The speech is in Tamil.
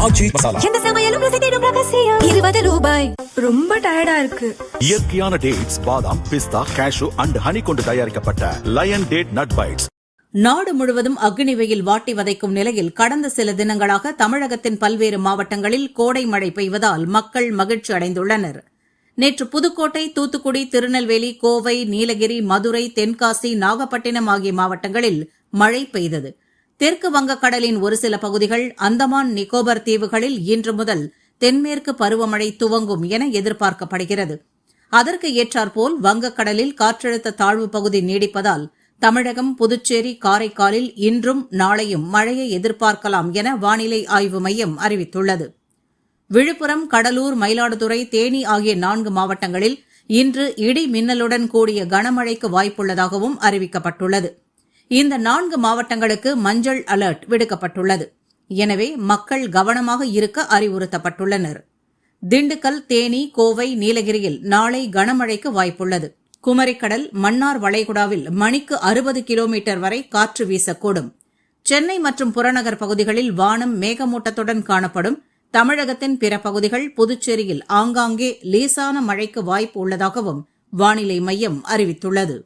ஆச்சி மசாலா. எந்த சமையலும் ருசி தேடும் ரகசியம். 20 ரூபாய். ரொம்ப டயர்டா இருக்கு. இயற்கையான டேட்ஸ், பாதாம், பிஸ்தா, கேஷு அண்ட் ஹனி கொண்டு தயாரிக்கப்பட்ட லயன் டேட் நட் பைட்ஸ். நாடு முழுவதும் அக்னி வெயில் வாட்டி வதைக்கும் நிலையில் கடந்த சில தினங்களாக தமிழகத்தின் பல்வேறு மாவட்டங்களில் கோடை மழை பெய்வதால் மக்கள் மகிழ்ச்சி அடைந்துள்ளனர். நேற்று புதுக்கோட்டை, தூத்துக்குடி, திருநெல்வேலி, கோவை, நீலகிரி, மதுரை, தென்காசி, நாகப்பட்டினம் ஆகிய மாவட்டங்களில் மழை பெய்தது. தெற்கு வங்கக்கடலின் ஒரு சில பகுதிகள், அந்தமான் நிக்கோபர் தீவுகளில் இன்று முதல் தென்மேற்கு பருவமழை துவங்கும் என எதிர்பார்க்கப்படுகிறது. அதற்கு ஏற்றாற்போல் வங்கக்கடலில் காற்றழுத்த தாழ்வு பகுதி நீடிப்பதால் தமிழகம், புதுச்சேரி, காரைக்காலில் இன்றும் நாளையும் மழையை எதிர்பார்க்கலாம் என வானிலை ஆய்வு மையம் அறிவித்துள்ளது. விழுப்புரம், கடலூர், மயிலாடுதுறை, தேனி ஆகிய 4 மாவட்டங்களில் இன்று இடி மின்னலுடன் கூடிய கனமழைக்கு வாய்ப்புள்ளதாகவும் அறிவிக்கப்பட்டுள்ளது. இந்த 4 மாவட்டங்களுக்கு மஞ்சள் அலர்ட் விடுக்கப்பட்டுள்ளது. எனவே மக்கள் கவனமாக இருக்க அறிவுறுத்தப்பட்டுள்ளனர். திண்டுக்கல், தேனி, கோவை, நீலகிரியில் நாளை கனமழைக்கு வாய்ப்புள்ளது. குமரிக்கடல், மன்னார் வளைகுடாவில் மணிக்கு 60 கிலோமீட்டர் வரை காற்று வீசக்கூடும். சென்னை மற்றும் புறநகர் பகுதிகளில் வானம் மேகமூட்டத்துடன் காணப்படும். தமிழகத்தின் பிற பகுதிகள், புதுச்சேரியில் ஆங்காங்கே லேசான மழைக்கு வாய்ப்பு உள்ளதாகவும் வானிலை மையம் அறிவித்துள்ளது.